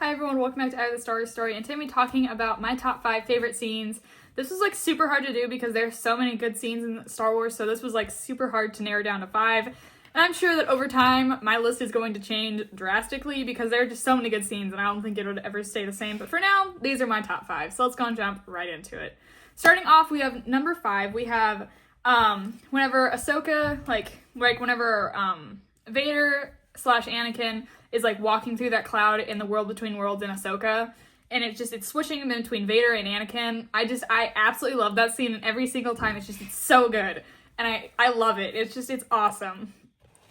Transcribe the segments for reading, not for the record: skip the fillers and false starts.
Hi everyone, welcome back to Eye of the Star Wars Story, and today I'm talking about my top 5 favorite scenes. This was super hard to do because there's so many good scenes in Star Wars, so this was super hard to narrow down to 5. And I'm sure that over time, my list is going to change drastically because there are just so many good scenes and I don't think it would ever stay the same. But for now, these are my top 5, so let's go and jump right into it. Starting off, we have number 5, we have whenever Ahsoka, whenever Vader / Anakin is walking through that cloud in the world between worlds in Ahsoka, and it's switching in between Vader and Anakin. I absolutely love that scene, and every single time it's so good, and I love it. It's awesome,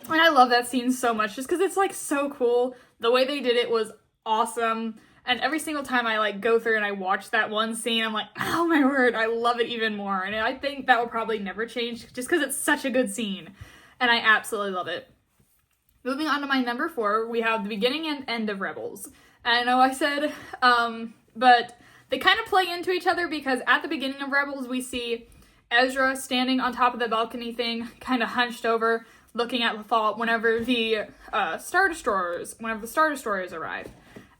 and I love that scene so much just because it's so cool. The way they did it was awesome, and every single time I go through and I watch that one scene, I'm like, oh my word, I love it even more, and I think that will probably never change just because it's such a good scene, and I absolutely love it. Moving on to my number 4, we have the beginning and end of Rebels. And I know I said, but they kind of play into each other because at the beginning of Rebels, we see Ezra standing on top of the balcony thing, kind of hunched over, looking at Lothal whenever the Star Destroyers arrive.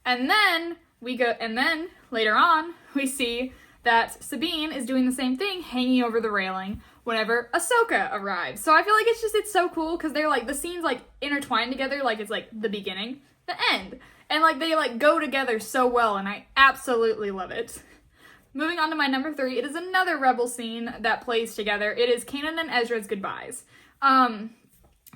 And then later on, we see that Sabine is doing the same thing, hanging over the railing whenever Ahsoka arrives. So I feel like it's so cool because they're the scenes intertwined together, it's the beginning, the end. And they go together so well, and I absolutely love it. Moving on to my number 3, it is another Rebel scene that plays together. It is Kanan and Ezra's goodbyes. I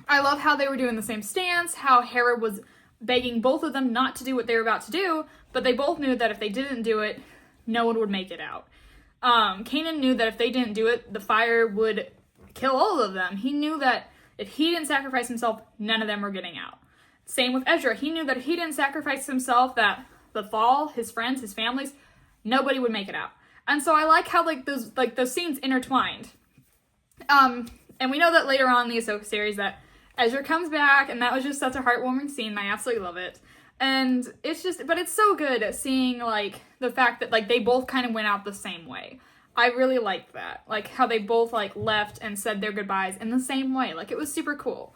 love how they were doing the same stance, how Hera was begging both of them not to do what they were about to do, but they both knew that if they didn't do it, no one would make it out. Kanan knew that if they didn't do it, the fire would kill all of them. He knew that if he didn't sacrifice himself, none of them were getting out. Same with Ezra. He knew that if he didn't sacrifice himself, that Lothal, his friends, his families, nobody would make it out. And so I like how those scenes intertwined. And we know that later on in the Ahsoka series that Ezra comes back, and that was just such a heartwarming scene, and I absolutely love it. And but it's so good seeing, the fact that, they both kind of went out the same way. I really liked that. How they both, left and said their goodbyes in the same way. It was super cool.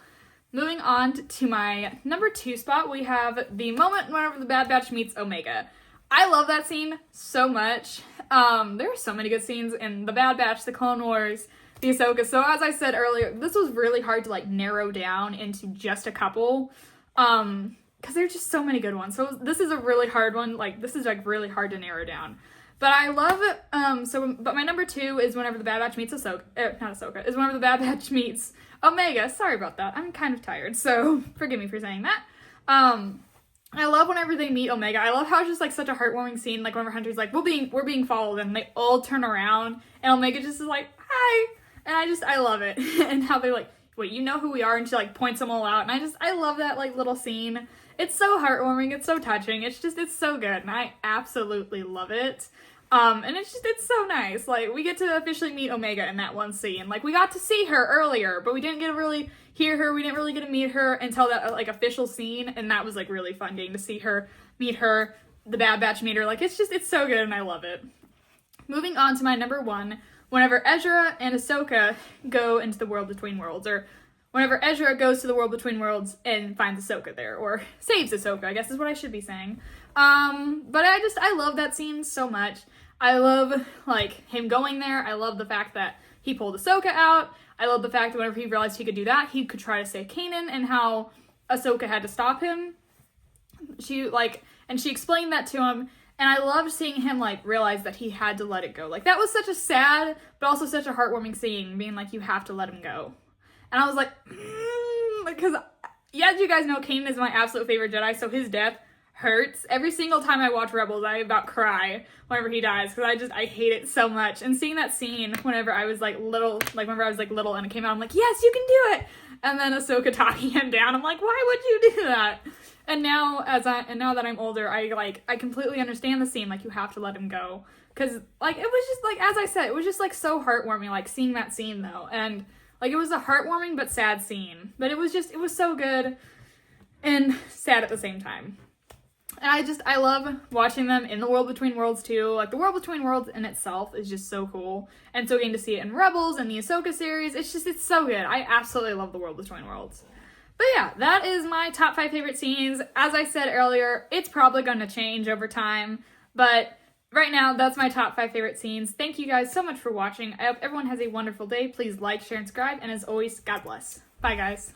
Moving on to my number 2 spot, we have the moment whenever the Bad Batch meets Omega. I love that scene so much. There are so many good scenes in the Bad Batch, the Clone Wars, the Ahsoka. So as I said earlier, this was really hard to, narrow down into just a couple. Because there's just so many good ones. So this is a really hard one. This is really hard to narrow down. But I love it. But my number 2 is whenever the Bad Batch meets is whenever the Bad Batch meets Omega. Sorry about that. I'm kind of tired, so forgive me for saying that. I love whenever they meet Omega. I love how it's just such a heartwarming scene. Whenever Hunter's we're being followed, and they all turn around, and Omega just is hi, and I love it. And how they wait, you know who we are, and she points them all out, and I love that little scene. It's so heartwarming, it's so touching, it's so good, and I absolutely love it. And it's so nice. We get to officially meet Omega in that one scene. We got to see her earlier, but we didn't get to really hear her, we didn't really get to meet her until that, official scene, and that was, really fun getting to see her, meet her, the Bad Batch meet her. It's so good, and I love it. Moving on to my number 1, whenever Ezra and Ahsoka go into the world between worlds, or whenever Ezra goes to the world between worlds and finds Ahsoka there, or saves Ahsoka, I guess is what I should be saying. But I love that scene so much. I love, him going there. I love the fact that he pulled Ahsoka out. I love the fact that whenever he realized he could do that, he could try to save Kanan, and how Ahsoka had to stop him. She explained that to him, and I loved seeing him, realize that he had to let it go. That was such a sad, but also such a heartwarming scene, being you have to let him go. And I was because, as you guys know, Kanan is my absolute favorite Jedi, so his death hurts. Every single time I watch Rebels, I about cry whenever he dies, because I hate it so much. And seeing that scene whenever I was, little, whenever I was, little, and it came out, I'm yes, you can do it! And then Ahsoka talking him down, I'm why would you do that? And now, now that I'm older, I completely understand the scene, you have to let him go. Because, it was just, as I said, it was just, so heartwarming, seeing that scene, though. And it was a heartwarming but sad scene. But it was so good and sad at the same time. And I love watching them in the World Between Worlds too. The World Between Worlds in itself is just so cool. And so getting to see it in Rebels and the Ahsoka series, it's so good. I absolutely love the World Between Worlds. But yeah, that is my top 5 favorite scenes. As I said earlier, it's probably going to change over time, but right now, that's my top 5 favorite scenes. Thank you guys so much for watching. I hope everyone has a wonderful day. Please like, share, and subscribe, and as always, God bless. Bye, guys.